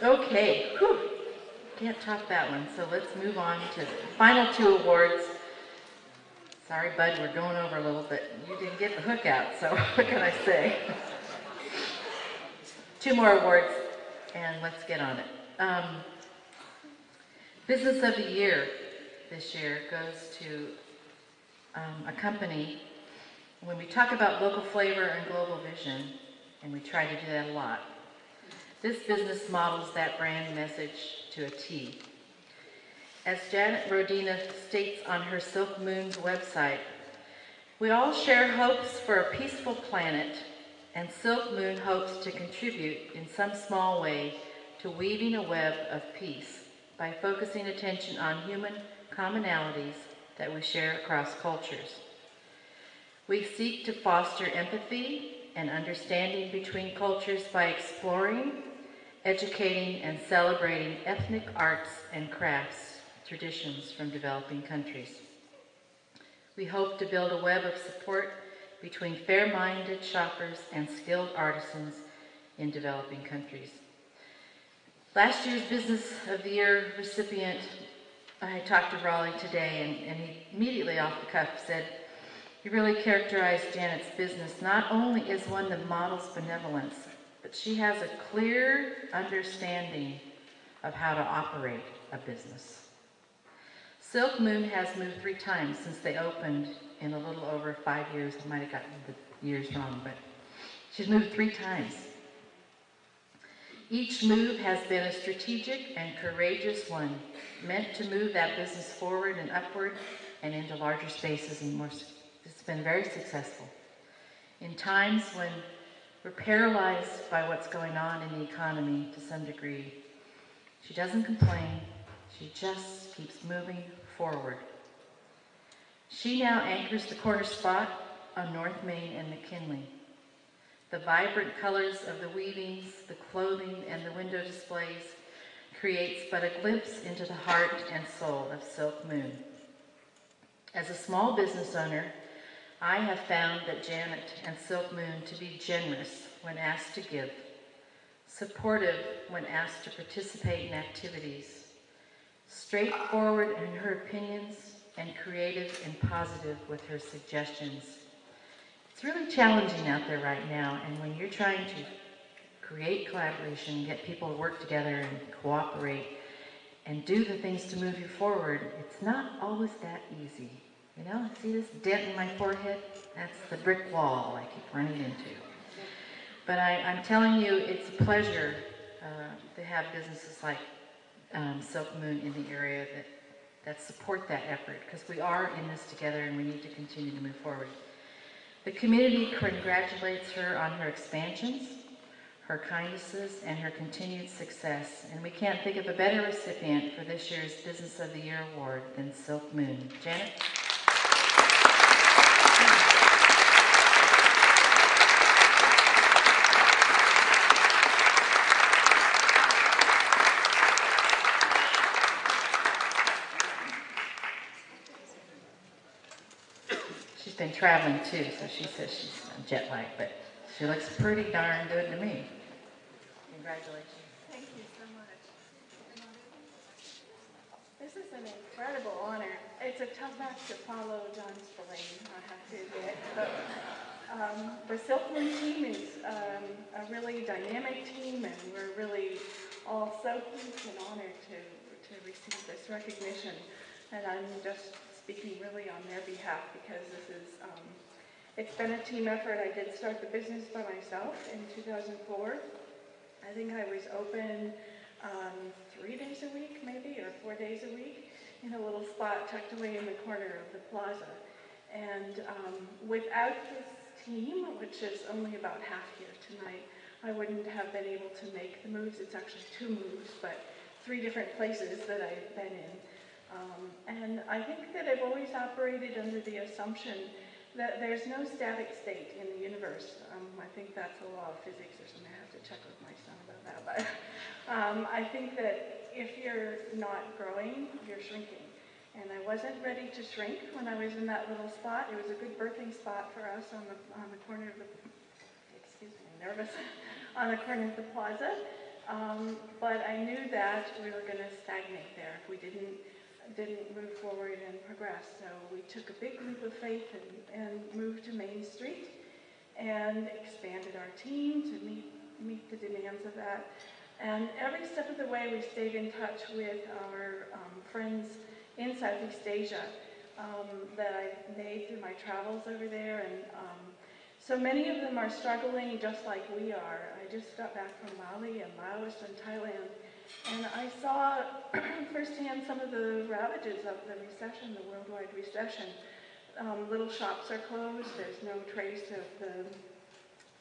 Okay, whew. Can't top that one. So let's move on to the final two awards. Sorry, Bud, we're going over a little bit. You didn't get the hook out, so what can I say? Two more awards, and let's get on it. Business of the Year this year goes to a company. When we talk about local flavor and global vision, and we try to do that a lot, this business models that brand message to a T. As Janet Rodina states on her Silk Moon's website, we all share hopes for a peaceful planet, and Silk Moon hopes to contribute in some small way to weaving a web of peace by focusing attention on human commonalities that we share across cultures. We seek to foster empathy and understanding between cultures by exploring, educating, and celebrating ethnic arts and crafts traditions from developing countries. We hope to build a web of support between fair-minded shoppers and skilled artisans in developing countries. Last year's Business of the Year recipient, I talked to Raleigh today, and he immediately off the cuff said, "You really characterized Janet's business not only as one that models benevolence, but she has a clear understanding of how to operate a business." Silk Moon has moved 3 times since they opened in a little over 5 years. I might have gotten the years wrong, but she's moved 3 times. Each move has been a strategic and courageous one, meant to move that business forward and upward and into larger spaces and more. It's been very successful. In times when we're paralyzed by what's going on in the economy to some degree, she doesn't complain, she just keeps moving forward. She now anchors the corner spot on North Main and McKinley. The vibrant colors of the weavings, the clothing, and the window displays creates but a glimpse into the heart and soul of Silk Moon. As a small business owner, I have found that Janet and Silk Moon to be generous when asked to give, supportive when asked to participate in activities, straightforward in her opinions, and creative and positive with her suggestions. It's really challenging out there right now, and when you're trying to create collaboration, get people to work together and cooperate, and do the things to move you forward, it's not always that easy. You know, see this dent in my forehead? That's the brick wall I keep running into. But I'm telling you, it's a pleasure to have businesses like Silk Moon in the area that support that effort, because we are in this together and we need to continue to move forward. The community congratulates her on her expansions, her kindnesses, and her continued success, and we can't think of a better recipient for this year's Business of the Year Award than Silk Moon. Janet? She's been traveling too, so she says she's jet lagged, but she looks pretty darn good to me. Congratulations. Thank you so much. This is an incredible honor. It's a tough act to follow John Spillane, I have to admit. But the Silk Moon team is a really dynamic team, and we're really all so pleased and honored to receive this recognition. And I'm just speaking really on their behalf, because this is, it's been a team effort. I did start the business by myself in 2004. I think I was open 3 days a week, maybe, or 4 days a week, in a little spot tucked away in the corner of the plaza. And without this team, which is only about half here tonight, I wouldn't have been able to make the moves. It's actually 2 moves, but 3 different places that I've been in. And I think that I've always operated under the assumption that there's no static state in the universe. I think that's a law of physics or something. I have to check with my son about that. But I think that if you're not growing, you're shrinking. And I wasn't ready to shrink when I was in that little spot. It was a good birthing spot for us on the corner of the, excuse me, I'm nervous, on the corner of the plaza. But I knew that we were going to stagnate there if we didn't move forward and progress. So we took a big leap of faith and moved to Main Street and expanded our team to meet the demands of that. And every step of the way, we stayed in touch with our friends in Southeast Asia that I made through my travels over there. And so many of them are struggling just like we are. I just got back from Mali and Laos and Thailand, and I saw firsthand some of the ravages of the recession, the worldwide recession. Little shops are closed. There's no trace of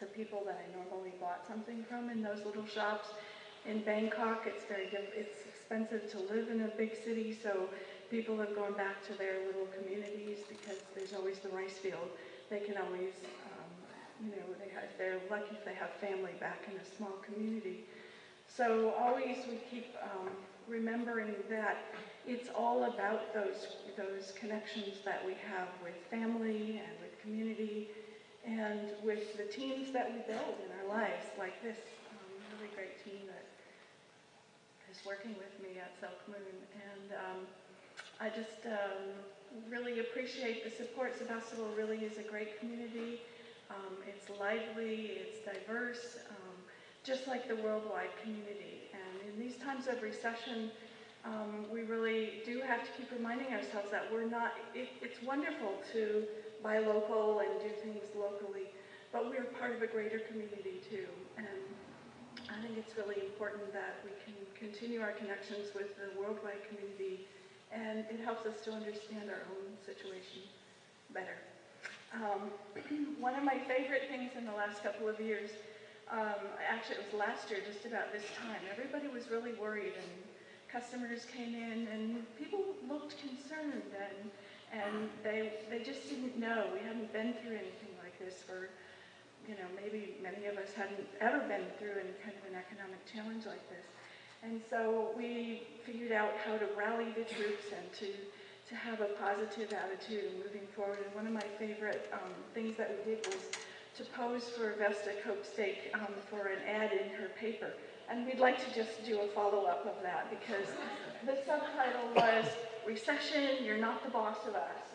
the people that I normally bought something from in those little shops. In Bangkok, it's expensive to live in a big city, so people have gone back to their little communities because there's always the rice field. They can always, they're lucky if they have family back in a small community. So always we keep remembering that it's all about those connections that we have with family and with community and with the teams that we build in our lives, like this really great team that is working with me at SCoC Moon. And I just really appreciate the support. Sebastopol really is a great community. It's lively, it's diverse, just like the worldwide community. And in these times of recession, we really do have to keep reminding ourselves that we're not, it's wonderful to buy local and do things locally, but we're part of a greater community too. And I think it's really important that we can continue our connections with the worldwide community, and it helps us to understand our own situation better. One of my favorite things in the last couple of years, actually it was last year, just about this time, everybody was really worried, and customers came in and people looked concerned, and they just didn't know. We hadn't been through anything like this for, maybe many of us hadn't ever been through any kind of an economic challenge like this. And so we figured out how to rally the troops and to have a positive attitude and moving forward. And one of my favorite things that we did was to pose for Vesta Cope Steak for an ad in her paper. And we'd like to just do a follow-up of that because the subtitle was, "Recession, You're Not the Boss of Us."